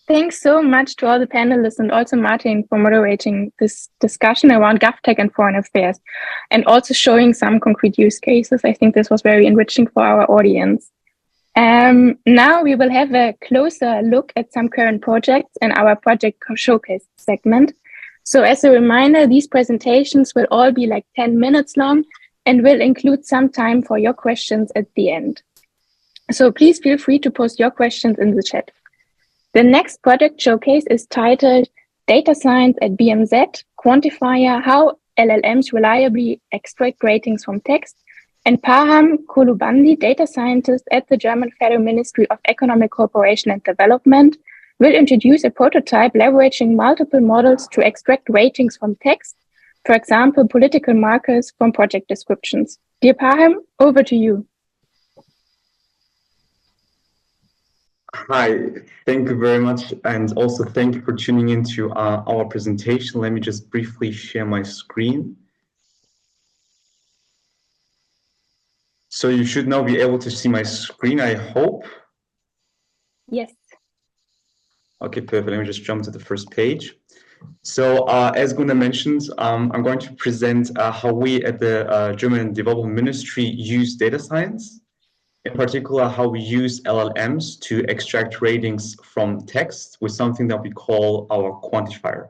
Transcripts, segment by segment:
Thanks so much to all the panelists and also Martin for moderating this discussion around GovTech and foreign affairs and also showing some concrete use cases. I think this was very enriching for our audience. Now we will have a closer look at some current projects in our project showcase segment. So as a reminder, these presentations will all be like 10 minutes long and will include some time for your questions at the end. So please feel free to post your questions in the chat. The next project showcase is titled Data Science at BMZ, Quantifier, How LLMs Reliably Extract Ratings from Text, and Parham Kouloubandi, data scientist at the German Federal Ministry of Economic Cooperation and Development, will introduce a prototype leveraging multiple models to extract ratings from text, for example, political markers from project descriptions. Dear Parham, over to you. Hi, thank you very much. And also thank you for tuning into our presentation. Let me just briefly share my screen. So you should now be able to see my screen, I hope. Yes. Okay, perfect. Let me just jump to the first page. So as Gunnar mentioned, I'm going to present how we at the German Development Ministry use data science. In particular, how we use LLMs to extract ratings from text with something that we call our quantifier.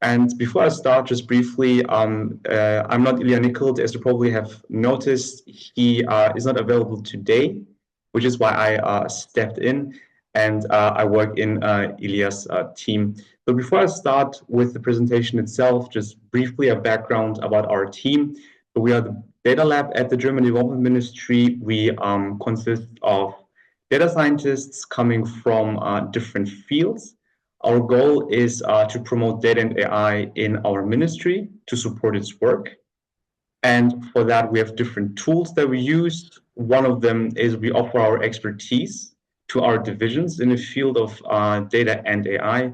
And before I start, just briefly, I'm not Ilya Nichols, as you probably have noticed. He is not available today, which is why I stepped in, and I work in Ilya's team. So before I start with the presentation itself, just briefly a background about our team. So we are the Data Lab at the German Development Ministry. We consist of data scientists coming from different fields. Our goal is to promote data and AI in our ministry to support its work. And for that, we have different tools that we use. One of them is we offer our expertise to our divisions in the field of data and AI.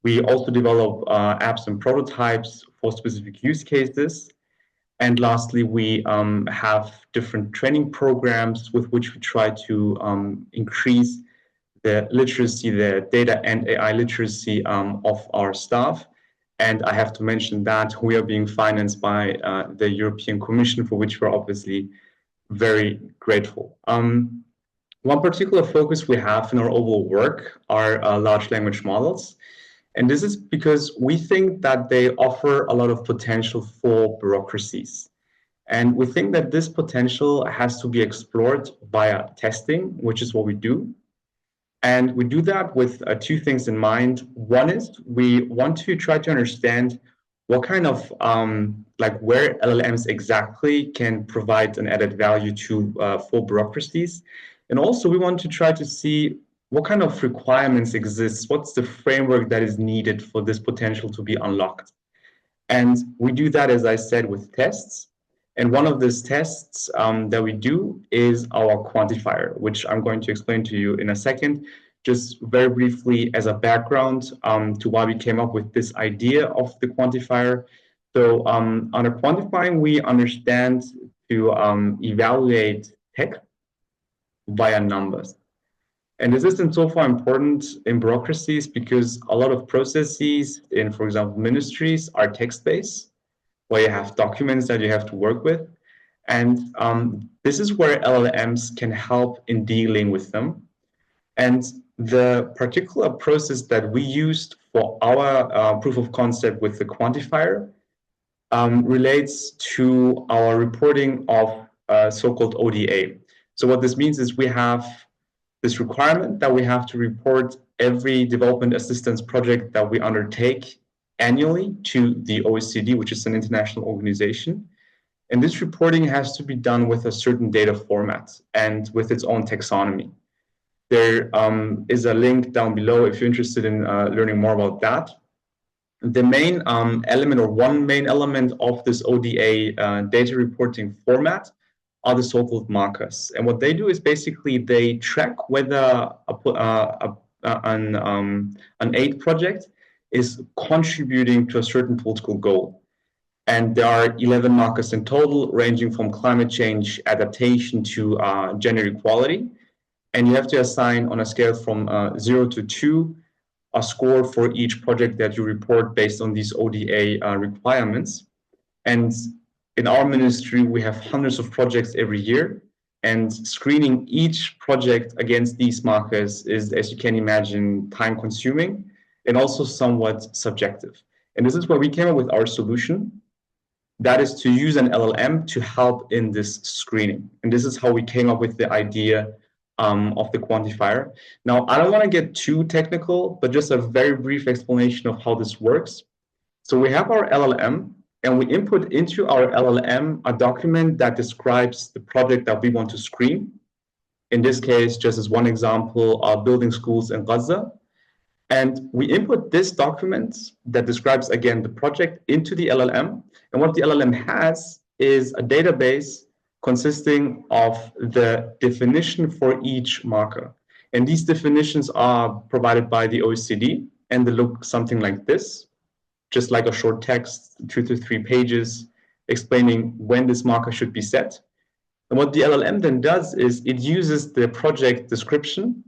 We also develop apps and prototypes for specific use cases. And lastly, we have different training programs with which we try to increase the literacy, the data and AI literacy of our staff. And I have to mention that we are being financed by the European Commission, for which we're obviously very grateful. One particular focus we have in our overall work are large language models. And this is because we think that they offer a lot of potential for bureaucracies. And we think that this potential has to be explored via testing, which is what we do. And we do that with two things in mind. One is we want to try to understand what kind of, where LLMs exactly can provide an added value to for bureaucracies. And also we want to try to see what kind of requirements exist, what's the framework that is needed for this potential to be unlocked. And we do that, as I said, with tests. And one of these tests that we do is our quantifier, which I'm going to explain to you in a second. Just very briefly as a background to why we came up with this idea of the quantifier. So under quantifying, we understand to evaluate text via numbers. And this isn't so far important in bureaucracies because a lot of processes in, for example, ministries are text-based, where you have documents that you have to work with. And this is where LLMs can help in dealing with them. And the particular process that we used for our proof of concept with the quantifier relates to our reporting of so-called ODA. So what this means is we have this requirement that we have to report every development assistance project that we undertake annually to the OECD, which is an international organization. And this reporting has to be done with a certain data format and with its own taxonomy. There is a link down below if you're interested in learning more about that. The main element or one main element of this ODA data reporting format are the so-called markers. And what they do is basically they track whether an aid project is contributing to a certain political goal. And there are 11 markers in total, ranging from climate change adaptation to gender equality. And you have to assign on a scale from 0 to 2 a score for each project that you report based on these ODA requirements. And in our ministry, we have hundreds of projects every year, and screening each project against these markers is, as you can imagine, time consuming and also somewhat subjective. And this is where we came up with our solution. That is to use an LLM to help in this screening. And this is how we came up with the idea of the quantifier. Now, I don't want to get too technical, but just a very brief explanation of how this works. So we have our LLM, and we input into our LLM a document that describes the project that we want to screen. In this case, just as one example, building schools in Gaza. And we input this document that describes, again, the project into the LLM. And what the LLM has is a database consisting of the definition for each marker. And these definitions are provided by the OECD, and they look something like this, just like a short text, 2 to 3 pages, explaining when this marker should be set. And what the LLM then does is it uses the project description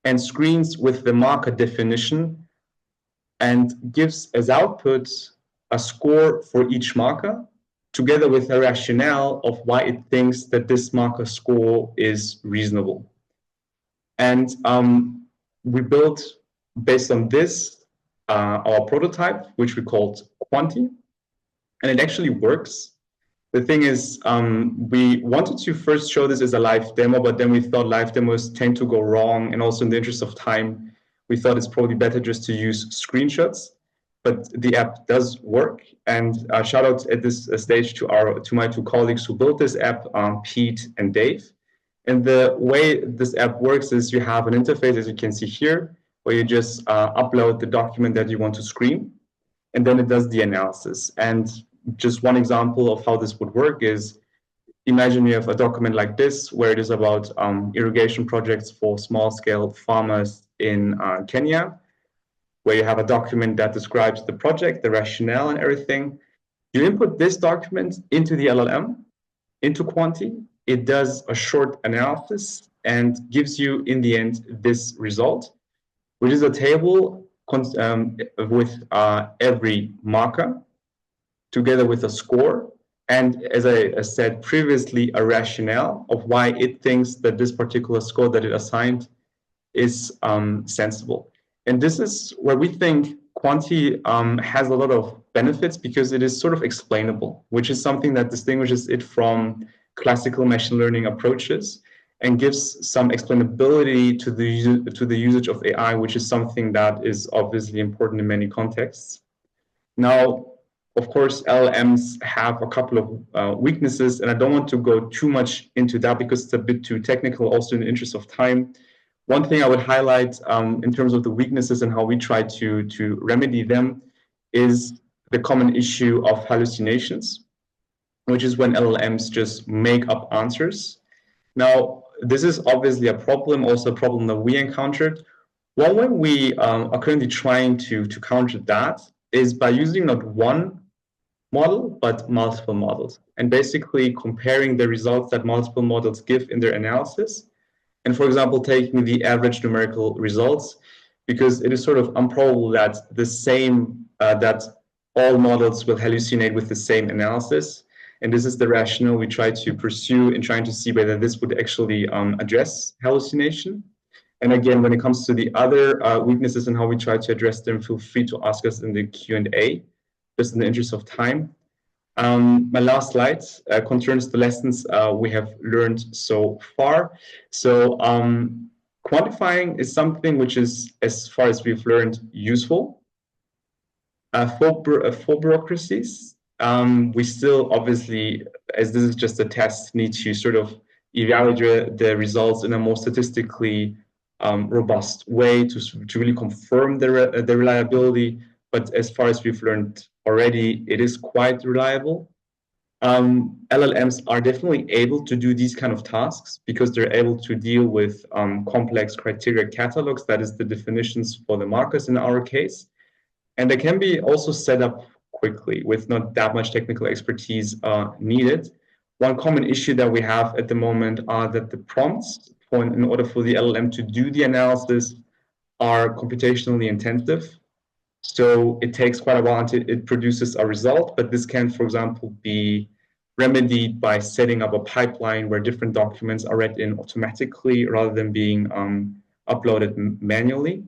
and screens with the marker definition and gives as output a score for each marker, together with a rationale of why it thinks that this marker score is reasonable. And we built, based on this, our prototype, which we called Quanti, and it actually works. The thing is, we wanted to first show this as a live demo, but then we thought live demos tend to go wrong, and also in the interest of time, we thought it's probably better just to use screenshots. But the app does work, and shout out at this stage to my 2 colleagues who built this app, Pete and Dave. And the way this app works is you have an interface, as you can see here, where you just upload the document that you want to screen, and then it does the analysis. And just one example of how this would work is, imagine you have a document like this, where it is about irrigation projects for small-scale farmers in Kenya, where you have a document that describes the project, the rationale and everything. You input this document into the LLM, into Quanti. It does a short analysis and gives you, in the end, this result, which is a table with every marker, together with a score, and as I said previously, a rationale of why it thinks that this particular score that it assigned is sensible. And this is where we think Quanti has a lot of benefits, because it is sort of explainable, which is something that distinguishes it from classical machine learning approaches and gives some explainability to the usage of AI, which is something that is obviously important in many contexts. Now, of course, LLMs have a couple of weaknesses, and I don't want to go too much into that because it's a bit too technical, also in the interest of time. One thing I would highlight in terms of the weaknesses and how we try to remedy them is the common issue of hallucinations, which is when LLMs just make up answers. Now, this is obviously a problem, also a problem that we encountered. One way we are currently trying to counter that is by using not one model, but multiple models, and basically comparing the results that multiple models give in their analysis. And for example, taking the average numerical results, because it is sort of improbable that that all models will hallucinate with the same analysis. And this is the rationale we try to pursue in trying to see whether this would actually address hallucination. And again, when it comes to the other weaknesses and how we try to address them, feel free to ask us in the Q&A, just in the interest of time. My last slide concerns the lessons we have learned so far. So quantifying is something which is, as far as we've learned, useful. For bureaucracies, we still obviously, as this is just a test, need to sort of evaluate the results in a more statistically robust way to really confirm the reliability. But as far as we've learned already, it is quite reliable. LLMs are definitely able to do these kind of tasks because they're able to deal with complex criteria catalogs, that is the definitions for the markers in our case. And they can be also set up quickly with not that much technical expertise needed. One common issue that we have at the moment are that the prompts in order for the LLM to do the analysis are computationally intensive. So it takes quite a while until it produces a result, but this can, for example, be remedied by setting up a pipeline where different documents are read in automatically rather than being uploaded manually.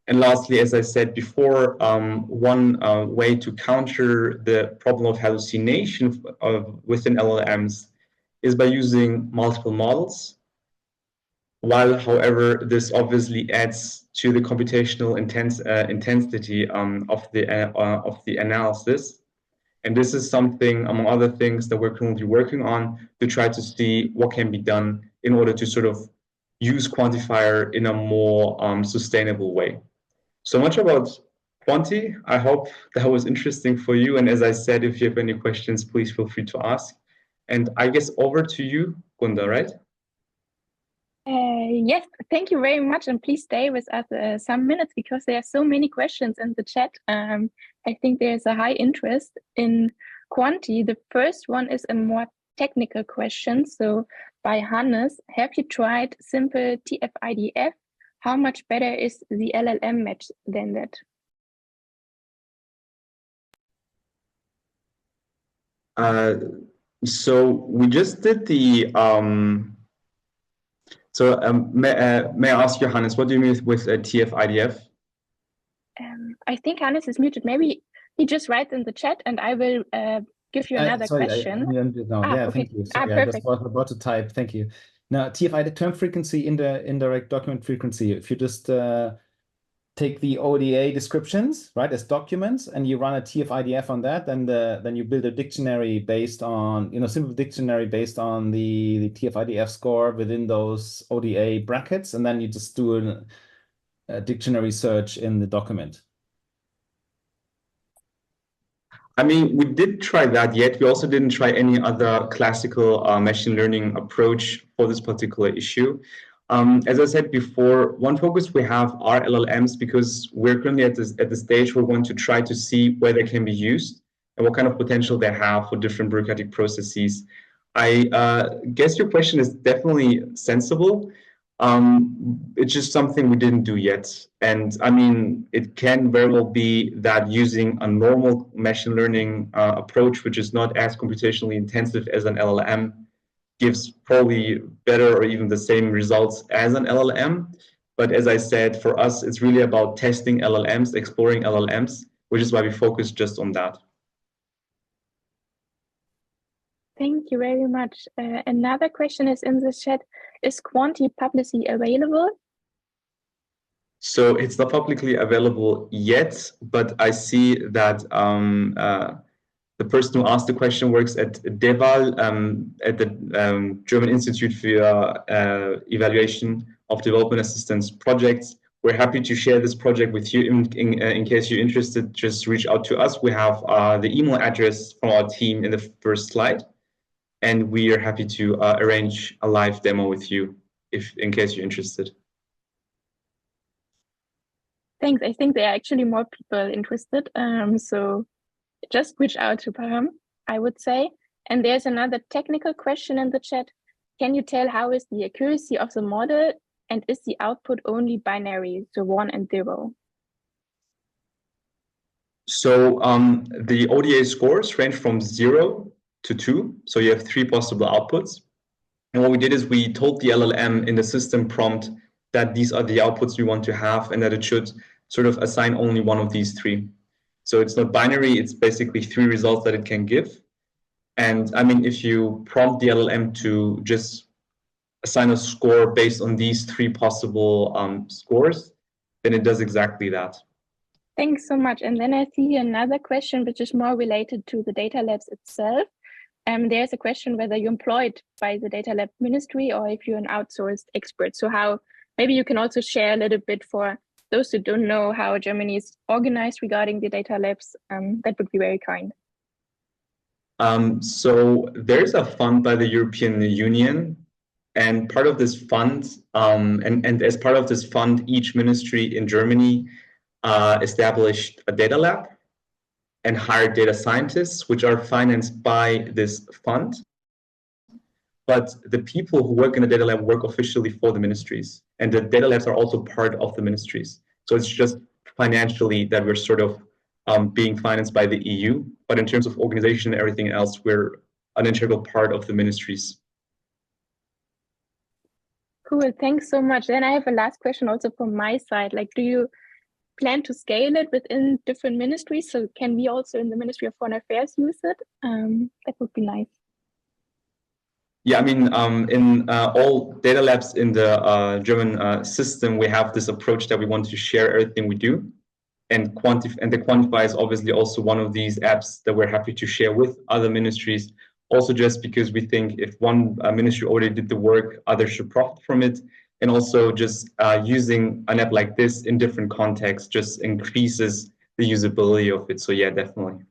And lastly, as I said before, one way to counter the problem of hallucination within LLMs is by using multiple models. While, however, this obviously adds to the computational intensity of the analysis. And this is something, among other things, that we're currently working on to try to see what can be done in order to sort of use Quantifier in a more sustainable way. So much about Quanti. I hope that was interesting for you. And as I said, if you have any questions, please feel free to ask. And I guess over to you, Gunda, right? Yes, thank you very much. And please stay with us some minutes because there are so many questions in the chat. I think there's a high interest in Quanti. The first one is a more technical question. So by Hannes, have you tried simple TF-IDF? How much better is the LLM match than that? So we just did the may I ask you, Hannes, what do you mean with TF-IDF? I think Hannes is muted. Maybe he just writes in the chat and I will give you another question. Yeah, okay. Thank you. Sorry, I just was about to type. Thank you. Now, TF-IDF, term frequency, indirect document frequency. If you just take the ODA descriptions, right, as documents, and you run a TF-IDF on that, then you build a dictionary based on, simple dictionary based on the TF-IDF score within those ODA brackets, and then you just do a dictionary search in the document. I mean, we did try that, yet we also didn't try any other classical machine learning approach for this particular issue. As I said before, one focus we have are LLMs because we're currently at the stage where we want to try to see where they can be used and what kind of potential they have for different bureaucratic processes. I guess your question is definitely sensible. It's just something we didn't do yet. And I mean, it can very well be that using a normal machine learning approach, which is not as computationally intensive as an LLM, gives probably better or even the same results as an LLM. But as I said, for us, it's really about testing LLMs, exploring LLMs, which is why we focus just on that. Thank you very much. Another question is in the chat. Is Quanti publicly available? So it's not publicly available yet, but I see that the person who asked the question works at DEVAL, at the German Institute for Evaluation of Development Assistance Projects. We're happy to share this project with you. In case you're interested, just reach out to us. We have the email address from our team in the first slide. And we are happy to arrange a live demo with you in case you're interested. Thanks. I think there are actually more people interested. So just reach out to Parham, I would say. And there's another technical question in the chat. Can you tell how is the accuracy of the model and is the output only binary, so 1 and 0? So the ODA scores range from 0 to 2. So you have 3 possible outputs. And what we did is we told the LLM in the system prompt that these are the outputs we want to have and that it should sort of assign only one of these 3. So it's not binary, it's basically 3 results that it can give. And I mean, if you prompt the LLM to just assign a score based on these 3 possible scores, then it does exactly that. Thanks so much. And then I see another question, which is more related to the data labs itself. There's a question whether you're employed by the data lab ministry or if you're an outsourced expert. So how, maybe you can also share a little bit for those who don't know how Germany is organized regarding the data labs. That would be very kind. So there's a fund by the European Union, and part of this fund, and as part of this fund, each ministry in Germany established a data lab and hired data scientists, which are financed by this fund. But the people who work in the data lab work officially for the ministries. And the data labs are also part of the ministries. So it's just financially that we're sort of being financed by the EU, but in terms of organization and everything else, we're an integral part of the ministries. Cool, thanks so much. Then I have a last question also from my side. Like, do you plan to scale it within different ministries? So can we also in the Ministry of Foreign Affairs use it? That would be nice. Yeah, I mean, in all data labs in the German system, we have this approach that we want to share everything we do. And the Quantifier is obviously also one of these apps that we're happy to share with other ministries. Also, just because we think if one ministry already did the work, others should profit from it. And also just using an app like this in different contexts just increases the usability of it. So yeah, definitely.